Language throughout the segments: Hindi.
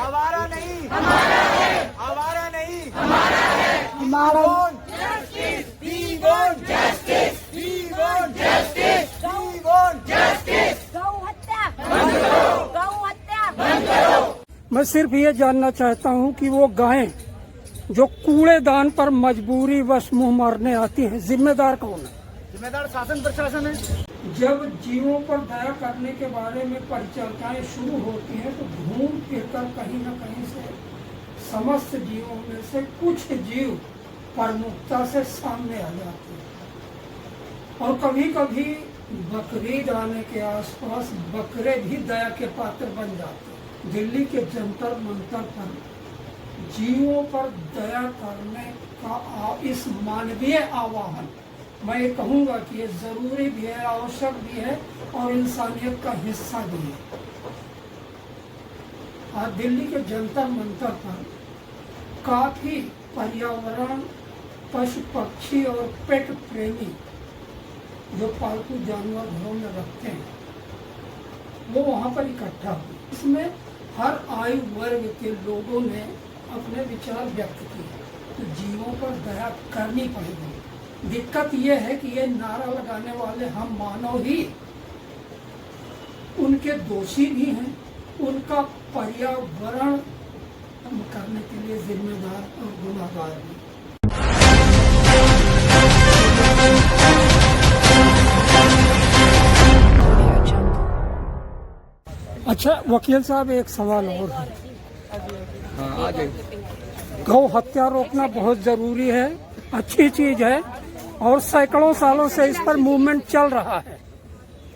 आवारा नहीं, हमारा है। आवारा नहीं, हमारा है। हमारा justice, we want justice, we want justice, we want justice. गौ हत्या बंद करो, गौ हत्या बंद करो। मैं सिर्फ ये जानना चाहता हूँ कि वो गायें जो कूड़ेदान पर मजबूरी वश मुंह मारने आती हैं, जिम्मेदार कौन है? जिम्मेदार शासन प्रशासन है। जब जीवों पर दया करने के बारे में परिचर्चाएं शुरू होती हैं तो घूम फिरकर कहीं न कहीं से समस्त जीवों में से कुछ जीव प्रमुखता से सामने आ जाते हैं और कभी कभी बकरीद आने के आसपास बकरे भी दया के पात्र बन जाते हैं। दिल्ली के जंतर मंतर पर जीवों पर दया करने का इस मानवीय आह्वान, मैं ये कहूँगा कि ये जरूरी भी है, आवश्यक भी है और इंसानियत का हिस्सा भी है। आज दिल्ली के जंतर मंतर पर काफी पर्यावरण, पशु पक्षी और पेट प्रेमी जो पालतू जानवर घरों में रखते हैं वो वहाँ पर इकट्ठा हुए। इसमें हर आयु वर्ग के लोगों ने अपने विचार व्यक्त किए। तो जीवों पर दया करनी पड़ेगी। दिक्कत यह है कि ये नारा लगाने वाले हम मानव ही उनके दोषी भी हैं, उनका पर्यावरण करने के लिए जिम्मेदार और गुनाहगार भी। अच्छा वकील साहब, एक सवाल और है। गौ हत्या रोकना बहुत जरूरी है, अच्छी चीज है और सैकड़ों सालों से इस पर मूवमेंट चल रहा है,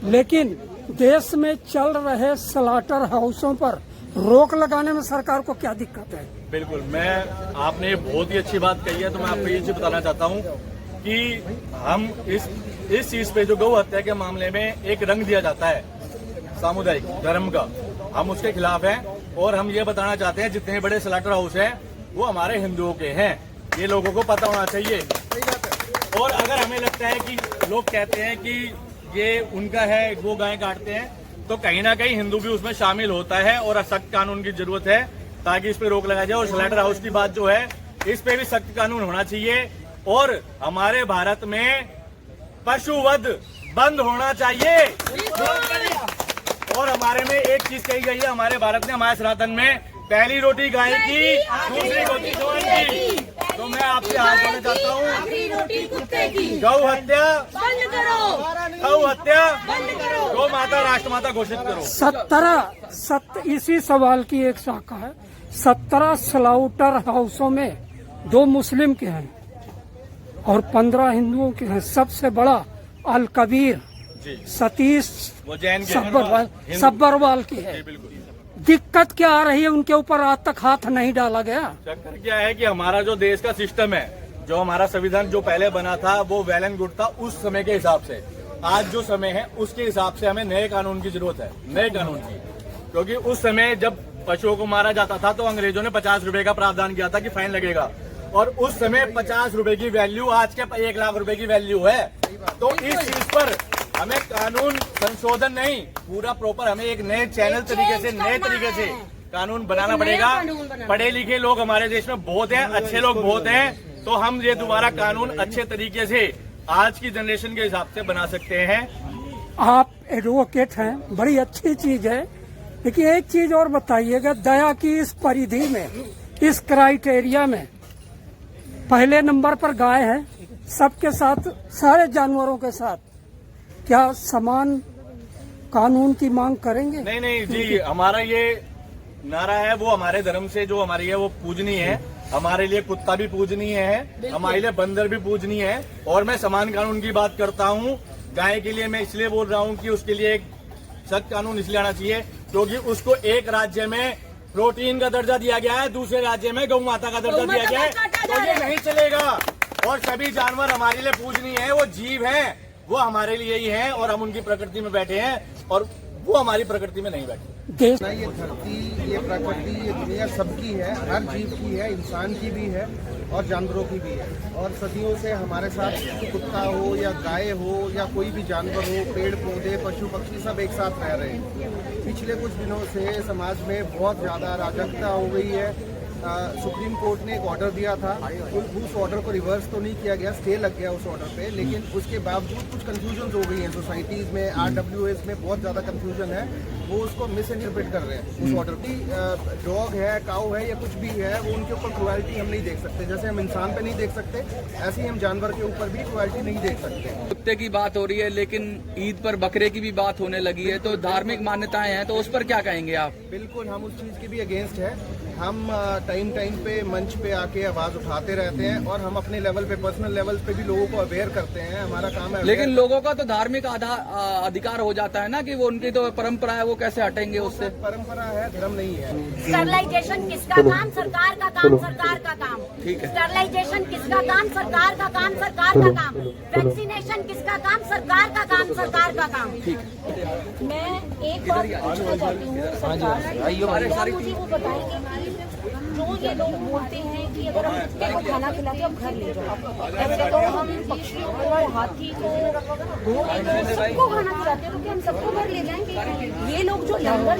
लेकिन देश में चल रहे स्लॉटर हाउसों पर रोक लगाने में सरकार को क्या दिक्कत है? बिल्कुल, आपने बहुत ही अच्छी बात कही है। तो मैं आपको ये चीज बताना चाहता हूँ कि हम इस चीज पे जो गौ हत्या के मामले में एक रंग दिया जाता है सामुदायिक धर्म का, हम उसके खिलाफ हैं। और हम ये बताना चाहते हैं जितने बड़े स्लॉटर हाउस हैं वो हमारे हिंदुओं के हैं, ये लोगों को पता होना चाहिए। और अगर हमें लगता है कि लोग कहते हैं कि ये उनका है, वो गाय काटते हैं, तो कहीं ना कहीं हिंदू भी उसमें शामिल होता है और सख्त कानून की जरूरत है ताकि इस पे रोक लगाई जाए। और स्लॉटर हाउस की बात जो है, इस पे भी सख्त कानून होना चाहिए और हमारे भारत में पशुवध बंद होना चाहिए। और हमारे में एक चीज कही गई है, हमारे भारत ने, हमारे सनातन में, पहली रोटी गाय की, दूसरी रोटी गौर की। तो मैं आपसे हाथ जोड़ना चाहता हूँ, गौ हत्या बंद करो, गौ हत्या बंद करो, गौ माता राष्ट्रमाता घोषित करो। 17 इसी सवाल की एक शाखा है। 17 स्लॉटर हाउसों में 2 मुस्लिम के हैं और 15 हिंदुओं के हैं। सबसे बड़ा अल कबीर सतीश वो जैन के सब्बरवाल की है। बिल्कुल। दिक्कत क्या आ रही है? उनके ऊपर आज तक हाथ नहीं डाला गया। चक्कर क्या है कि हमारा जो देश का सिस्टम है, जो हमारा संविधान जो पहले बना था वो वेल एंड गुड था उस समय के हिसाब से। आज जो समय है उसके हिसाब से हमें नए कानून की जरूरत है, नए कानून की। क्योंकि उस समय जब पशुओं को मारा जाता था तो अंग्रेजों ने 50 रुपए का प्रावधान किया था कि फाइन लगेगा, और उस समय 50 रुपए की वैल्यू आज के 1 लाख रुपए की वैल्यू है। तो इस चीज पर हमें कानून संशोधन नहीं, पूरा प्रॉपर हमें एक नए चैनल तरीके से, नए तरीके से कानून बनाना पड़ेगा। पढ़े लिखे लोग हमारे देश में बहुत हैं, अच्छे लोग बहुत हैं, तो हम ये दोबारा कानून अच्छे तरीके से आज की जनरेशन के हिसाब से बना सकते हैं। आप एडवोकेट हैं, बड़ी अच्छी चीज है, लेकिन एक चीज और बताइएगा, दया की इस परिधि में, इस क्राइटेरिया में पहले नंबर पर गाय है, सबके साथ, सारे जानवरों के साथ क्या समान कानून की मांग करेंगे? नहीं जी, हमारा ये नारा है वो हमारे धर्म से जो हमारी है वो पूजनीय है। हमारे लिए कुत्ता भी पूजनीय है, हमारे लिए बंदर भी पूजनीय है। और मैं समान कानून की बात करता हूँ। गाय के लिए मैं इसलिए बोल रहा हूँ कि उसके लिए एक सख्त कानून इसलिए आना चाहिए क्योंकि उसको एक राज्य में प्रोटीन का दर्जा दिया गया है, दूसरे राज्य में गौ माता का दर्जा दिया गया है, तो ये नहीं चलेगा। और सभी जानवर हमारे लिए पूजनीय है, वो जीव हैं, वो हमारे लिए ही हैं और हम उनकी प्रकृति में बैठे हैं और वो हमारी प्रकृति में नहीं बैठी। देश ना ये धरती, ये प्रकृति, ये दुनिया सबकी है, हर जीव की है, इंसान की भी है और जानवरों की भी है। और सदियों से हमारे साथ कुत्ता हो या गाय हो या कोई भी जानवर हो, पेड़ पौधे पशु पक्षी सब एक साथ रह रहे हैं। पिछले कुछ दिनों से समाज में बहुत ज़्यादा अराजकता हो गई है। सुप्रीम कोर्ट ने एक ऑर्डर दिया था, उस ऑर्डर को रिवर्स तो नहीं किया गया, स्टे लग गया उस ऑर्डर पे, लेकिन उसके बावजूद कुछ कंफ्यूजन हो गई है सोसाइटीज़ में, RWS में बहुत ज़्यादा कंफ्यूजन है। वो उसको मिस इंटरप्रेट कर रहे हैं उस ऑर्डर की। डॉग है, काऊ है या कुछ भी है, वो उनके ऊपर क्रुएल्टी हम नहीं देख सकते। जैसे हम इंसान पे नहीं देख सकते, ऐसे ही हम जानवर के ऊपर भी क्रुएल्टी नहीं देख सकते। कुत्ते की बात हो रही है, लेकिन ईद पर बकरे की भी बात होने लगी है, तो धार्मिक मान्यताएं हैं, तो उस पर क्या कहेंगे आप? बिल्कुल, हम उस चीज़ के भी अगेंस्ट है। हम टाइम पे मंच पे आके आवाज़ उठाते रहते हैं और हम अपने लेवल पे, पर्सनल लेवल पे भी लोगों को अवेयर करते हैं। हमारा काम है। लेकिन लोगों का तो धार्मिक अधिकार हो जाता है ना कि वो उनकी तो परंपरा है, वो कैसे हटेंगे उससे? परंपरा है, धर्म नहीं है। स्टरलाइजेशन किसका काम? सरकार का काम, सरकार का काम। ठीक है। स्टरलाइजेशन किसका काम? सरकार का काम, सरकार का काम। वैक्सीनेशन किसका काम? सरकार का काम, सरकार का काम। मैं एक बात पूछना चाहती हूँ सरकार से, क्या मुझे वो बताएंगे कि जो ये लोग बोलते हैं कि अगर हम कुत्ते को खाना खिलाते हैं, अब घर ले जाओ, ऐसे तो हम पक्षियों को, हाथी को, घोड़े को, सबको खाना खिलाते हैं, तो क्या हम सबको घर ले जाएंगे? ये लोग जो लंगर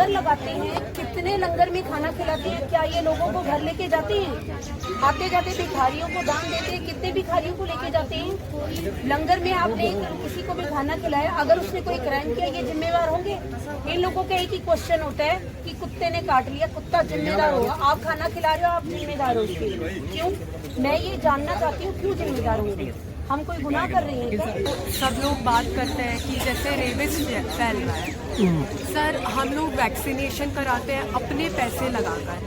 लगाते हैं, कितने लंगर में खाना खिलाते हैं? क्या ये लोगों को घर लेके जाते हैं? आते जाते भिखारियों को दान देते हैं, कितने भिखारियों को लेके जाते हैं? लंगर में आपने किसी को भी खाना खिलाया, अगर उसने कोई क्राइम किया, ये जिम्मेवार होंगे? इन लोगों का एक ही क्वेश्चन होता है कि कुत्ते ने काट लिया, कुत्ता जिम्मेदार होगा। आप खाना खिला रहे हो, आप जिम्मेदार हो उसके लिए। क्यों? मैं ये जानना चाहती हूँ, क्यों जिम्मेदार होंगे? हम कोई गुनाह कर रहे हैं क्या? सब लोग बात करते हैं कि जैसे रेबिस फैल रहा है, सर हम लोग वैक्सीनेशन कराते हैं अपने पैसे लगाकर।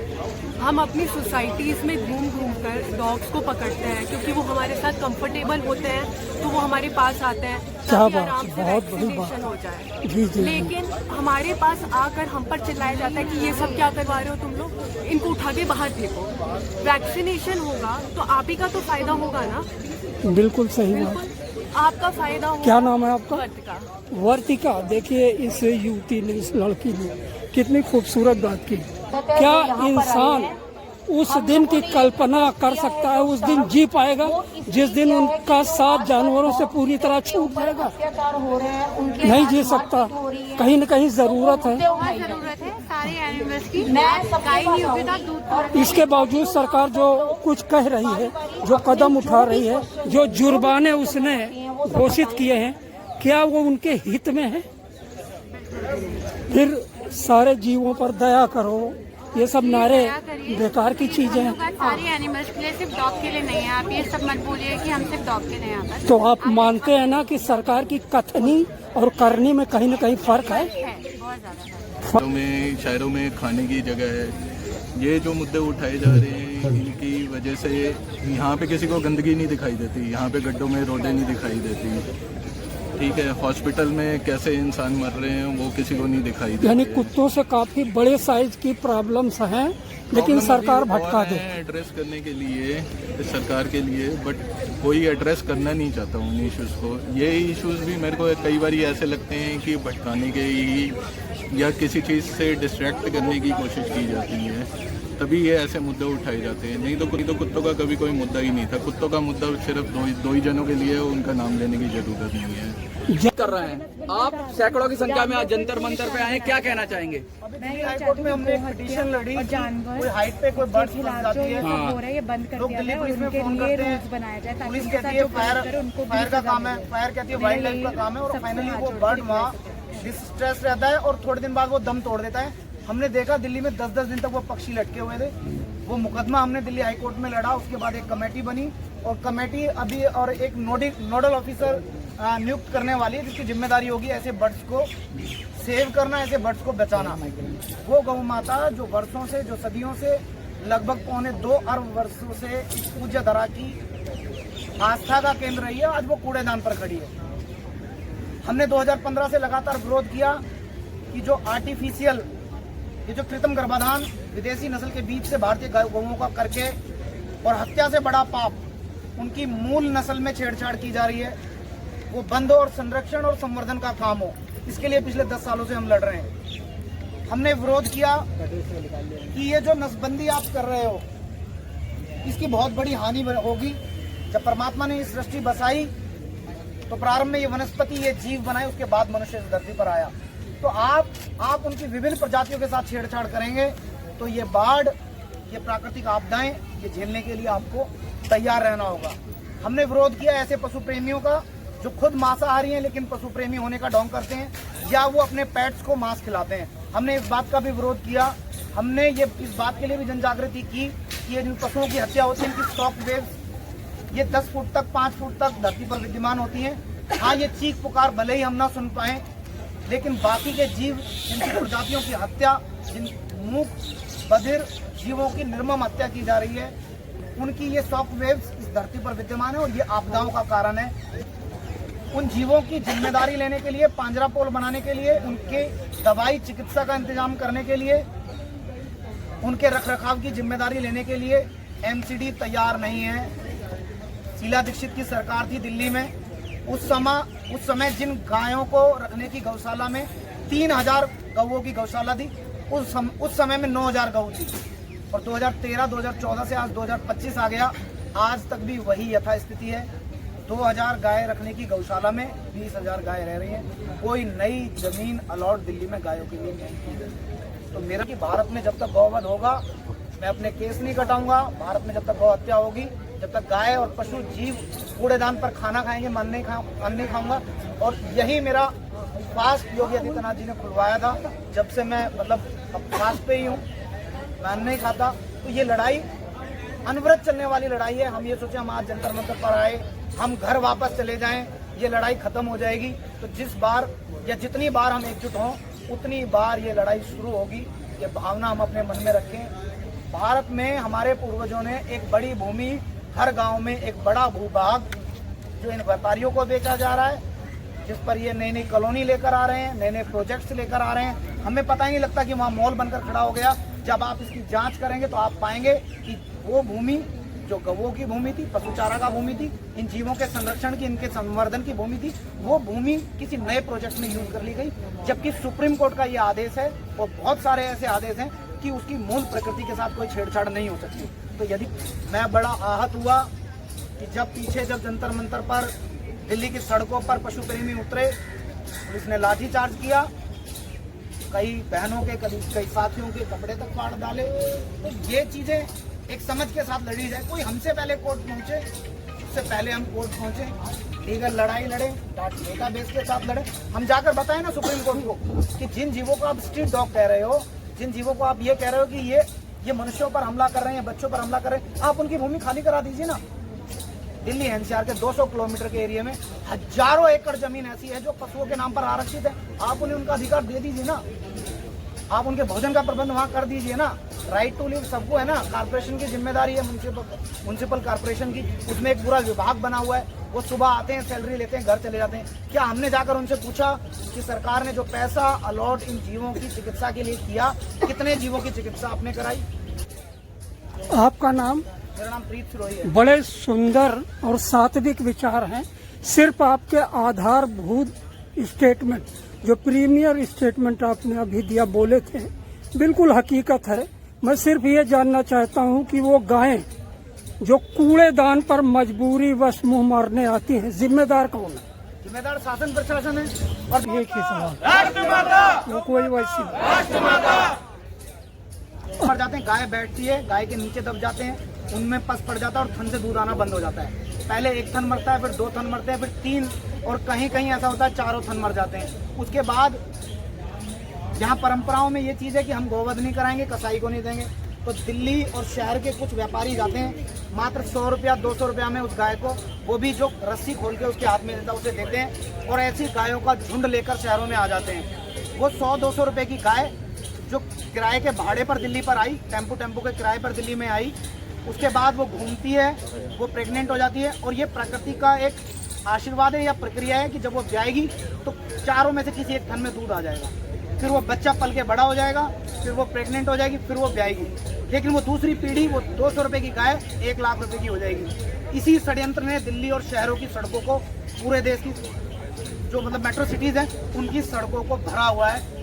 हम अपनी सोसाइटीज़ में घूम कर डॉग्स को पकड़ते हैं, क्योंकि वो हमारे साथ कंफर्टेबल होते हैं, तो वो हमारे पास आते हैं ताकि आराम से वैक्सीनेशन हो जाए। लेकिन हमारे पास आकर हम पर चिल्लाया जाता है कि ये सब क्या करवा रहे हो तुम लोग, इनको उठा के बाहर फेंको। वैक्सीनेशन होगा तो आप ही का तो फायदा होगा ना। बिल्कुल सही बात। आपका फायदा होगा। क्या नाम है आपका? वर्तिका। वर्तिका, देखिए इस युवती ने, इस लड़की ने कितनी खूबसूरत बात की। क्या इंसान उस दिन की कल्पना कर सकता है, उस दिन जी पाएगा जिस दिन उनका साथ जानवरों से पूरी तरह छूट जाएगा? नहीं जी सकता। कहीं न कहीं जरूरत है सारे एनिमल्स की। गाय नहीं होगी तो दूध। इसके बावजूद सरकार जो कुछ कह रही है, जो कदम उठा रही है, जो जुर्माने उसने घोषित किए हैं, क्या वो उनके हित में है? फिर सारे जीवों पर दया करो, ये सब नारे बेकार की चीजें हैं। सारे एनिमल्स के लिए, सिर्फ डॉग के लिए नहीं है। आप ये सब मत बोलिए कि हम सिर्फ डॉग के लिए यहाँ पर। तो आप मानते हैं ना कि सरकार की कथनी और करनी में कहीं न कहीं फर्क है? बहुत ज्यादा। शहरों में खाने की जगह है। ये जो मुद्दे उठाए जा रहे हैं, इनकी वजह से यहाँ पे किसी को गंदगी नहीं दिखाई देती, यहाँ पे गड्ढों में रोडें नहीं दिखाई देती। ठीक है, हॉस्पिटल में कैसे इंसान मर रहे हैं वो किसी को नहीं दिखाई देती। यानी कुत्तों से काफी बड़े साइज की प्रॉब्लम्स हैं, लेकिन सरकार भटका दे एड्रेस करने के लिए सरकार के लिए, बट कोई एड्रेस करना नहीं चाहता उन इश्यूज़ को। ये इश्यूज़ भी मेरे को कई बार ऐसे लगते हैं कि भटकाने के ही या किसी चीज़ से डिस्ट्रैक्ट करने की कोशिश की जाती है, तभी ये ऐसे मुद्दे उठाए जाते हैं। नहीं तो कुत्तों का कभी कोई मुद्दा ही नहीं था। कुत्तों का मुद्दा सिर्फ दो ही जनों के लिए, उनका नाम लेने की जरूरत नहीं है। कर रहे हैं आप सैकड़ों की संख्या में आज जंतर मंतर पे आए, क्या कहना चाहेंगे? हाई कोर्ट में हमने एक पिटीशन लड़ी, कोई हाइट पे कोई बर्ड्स फंस जाती है, लोग दिल्ली पुलिस में फोन करते हैं, पुलिस कहती है फायर का काम है, फायर कहती है वाइल्ड लाइफ का काम है, और फाइनली वो बर्ड वहाँ डिस्ट्रेस रहता है और थोड़े दिन बाद वो दम तोड़ देता है। हमने देखा दिल्ली में 10-10 दिन तक वो पक्षी लटके हुए थे। वो मुकदमा हमने दिल्ली हाई कोर्ट में लड़ा, उसके बाद एक कमेटी बनी और कमेटी अभी और एक नोडल ऑफिसर नियुक्त करने वाली है, जिसकी जिम्मेदारी होगी ऐसे बर्ड्स को सेव करना, ऐसे बर्ड्स को बचाना। वो गौ माता जो वर्षों से, जो सदियों से, लगभग 2.25 अरब वर्षों से इस पूज्य धरा की आस्था का केंद्र रही है, आज वो कूड़ेदान पर खड़ी है। हमने 2015 से लगातार विरोध किया कि जो आर्टिफिशियल, ये जो कृत्रिम गर्भाधान विदेशी नस्ल के बीच से भारतीय गौओं का करके और हत्या से बड़ा पाप, उनकी मूल नस्ल में छेड़छाड़ की जा रही है। वो बंद हो और संरक्षण और संवर्धन का काम हो। इसके लिए पिछले 10 सालों से हम लड़ रहे हैं। हमने विरोध किया कि ये जो नसबंदी आप कर रहे हो इसकी बहुत बड़ी हानि होगी। जब परमात्मा ने इस सृष्टि बसाई तो प्रारंभ में ये वनस्पति, ये जीव बनाए, उसके बाद मनुष्य इस धरती पर आया। तो आप उनकी विभिन्न प्रजातियों के साथ छेड़छाड़ करेंगे तो ये बाढ़, ये प्राकृतिक आपदाएं, ये झेलने के लिए आपको तैयार रहना होगा। हमने विरोध किया ऐसे पशु प्रेमियों का जो खुद मांसाहारी हैं लेकिन पशु प्रेमी होने का ढोंग करते हैं या वो अपने पेट्स को मांस खिलाते हैं। हमने इस बात का भी विरोध किया। हमने ये इस बात के लिए भी जन जागृति की कि ये जिन पशुओं की हत्या होती है इनकी शॉक वेव्स ये 10 फुट तक, 5 फुट तक धरती पर विद्यमान होती हैं। हाँ, ये चीख पुकार भले ही हम ना सुन पाए, लेकिन बाकी के जीव जिनकी प्रजातियों की हत्या, जिन मूक बधिर जीवों की निर्मम हत्या की जा रही है, उनकी ये शॉक वेव्स इस धरती पर विद्यमान है और ये आपदाओं का कारण है। उन जीवों की जिम्मेदारी लेने के लिए, पांजरापोल बनाने के लिए, उनके दवाई चिकित्सा का इंतजाम करने के लिए, उनके रखरखाव की जिम्मेदारी लेने के लिए एमसीडी तैयार नहीं है। शीला दीक्षित की सरकार थी दिल्ली में, उस समय जिन गायों को रखने की गौशाला में 3000 गौओं की गौशाला थी, उस समय में 9000 गौ थी। और 2013, 2014 से आज 2025 आ गया, आज तक भी वही यथास्थिति है। 2000 गाय रखने की गौशाला में 20,000 गाय रह रही हैं। कोई नई जमीन अलॉट दिल्ली में गायों के लिए नहीं की गई। तो मेरा कि भारत में जब तक गौवध होगा मैं अपने केस नहीं कटाऊंगा। भारत में जब तक गौ हत्या होगी, जब तक गाय और पशु जीव कूड़ेदान पर खाना खाएंगे, मैं अन्न नहीं खाऊंगा। और यही मेरा फास्ट योगी आदित्यनाथ जी ने खुलवाया था। जब से मैं फास्ट पे ही हूँ, मैं अन्न नहीं खाता। तो ये लड़ाई अनवरत चलने वाली लड़ाई है। हम ये सोचे हम आज जंतर मंतर पर आए, हम घर वापस चले जाएं, ये लड़ाई खत्म हो जाएगी। तो जिस बार या जितनी बार हम एकजुट हों उतनी बार ये लड़ाई शुरू होगी। ये भावना हम अपने मन में रखें। भारत में हमारे पूर्वजों ने एक बड़ी भूमि, हर गांव में एक बड़ा भूभाग जो इन व्यापारियों को बेचा जा रहा है, जिस पर ये नई नई कॉलोनी लेकर आ रहे हैं, नए नए प्रोजेक्ट्स लेकर आ रहे हैं। हमें पता ही नहीं लगता कि वहाँ मॉल बनकर खड़ा हो गया। जब आप इसकी जांच करेंगे तो आप पाएंगे कि वो भूमि जो गौओं की भूमि थी, पशु चारा का भूमि थी, इन जीवों के संरक्षण की, इनके संवर्धन की भूमि थी, वो भूमि किसी नए प्रोजेक्ट में यूज कर ली गई। जबकि सुप्रीम कोर्ट का ये आदेश है और बहुत सारे ऐसे आदेश हैं कि उसकी मूल प्रकृति के साथ कोई छेड़छाड़ नहीं हो सकती। तो यदि मैं बड़ा आहत हुआ कि जब जंतर मंतर पर दिल्ली की सड़कों पर पशु प्रेमी उतरे, पुलिस ने लाठीचार्ज किया, कई बहनों के कई साथियों के कपड़े तक फाड़ डाले। तो ये चीजें एक समझ के साथ लड़ी जाए। कोई हमसे पहले कोर्ट पहुंचे, उससे पहले हम कोर्ट पहुंचे, लीगल लड़ाई लड़े, डेटा बेस के साथ लड़े। हम जाकर बताएं ना सुप्रीम कोर्ट को कि जिन जीवों को आप स्ट्रीट डॉग कह रहे हो, जिन जीवों को आप ये कह रहे हो कि ये मनुष्यों पर हमला कर रहे हैं, बच्चों पर हमला कर रहे हैं, आप उनकी भूमि खाली करा दीजिए ना। दिल्ली एनसीआर के 200 किलोमीटर के एरिया में हजारों एकड़ जमीन ऐसी है जो पशुओं के नाम पर आरक्षित है। आप उन्हें उनका अधिकार दे दीजिए ना। आप उनके भोजन का प्रबंध वहाँ कर दीजिए ना। राइट टू लिव सबको है ना। कारपोरेशन की जिम्मेदारी है, म्युनिसिपल कारपोरेशन की, उसमें एक पूरा विभाग बना हुआ है। वो सुबह आते हैं, सैलरी लेते हैं, घर चले जाते हैं। क्या हमने जाकर उनसे पूछा कि सरकार ने जो पैसा अलॉट इन जीवों की चिकित्सा के लिए किया, कितने जीवों की चिकित्सा आपने कराई? आपका नाम? मेरा नाम प्रीत सिरोही है। बड़े सुंदर और सात्विक विचार हैं। सिर्फ आपके आधारभूत स्टेटमेंट, जो प्रीमियर स्टेटमेंट आपने अभी दिया, बोले थे, बिल्कुल हकीकत है। मैं सिर्फ ये जानना चाहता हूँ कि वो गायें जो कूड़ेदान पर मजबूरी वश मुंह मारने आती हैं, जिम्मेदार कौन है? जिम्मेदार शासन प्रशासन है। और एक ही सवाल, वो कोई वैसी पड़ जाते हैं, गाय बैठती है, गाय के नीचे दब जाते हैं, उनमें पस पड़ जाता है और थन से दूध आना बंद हो जाता है। पहले एक थन मरता है, फिर 2 थन मरते हैं, फिर 3, और कहीं कहीं ऐसा होता है 4 थन मर जाते हैं। उसके बाद यहाँ परंपराओं में ये चीज़ है कि हम गोवध नहीं कराएंगे, कसाई को नहीं देंगे। तो दिल्ली और शहर के कुछ व्यापारी जाते हैं, मात्र 100 रुपया 200 रुपया में उस गाय को, वो भी जो रस्सी खोल के उसके हाथ में देता है उसे देते हैं, और ऐसी गायों का झुंड लेकर शहरों में आ जाते हैं। वो 100-200 रुपये की गाय जो किराए के भाड़े पर दिल्ली पर आई, टेम्पो के किराए पर दिल्ली में आई, उसके बाद वो घूमती है, वो प्रेग्नेंट हो जाती है। और ये प्रकृति का एक आशीर्वाद है या प्रक्रिया है कि जब वो ब्याएगी तो चारों में से किसी एक थन में दूध आ जाएगा, फिर वो बच्चा पल के बड़ा हो जाएगा, फिर वो प्रेग्नेंट हो जाएगी, फिर वो ब्याएगी। लेकिन वो दूसरी पीढ़ी, वो 200 रुपये की गाय 1 लाख रुपए की हो जाएगी। इसी षड्यंत्र ने दिल्ली और शहरों की सड़कों को पूरे देश की जो मतलब मेट्रो सिटीज़ हैं उनकी सड़कों को भरा हुआ है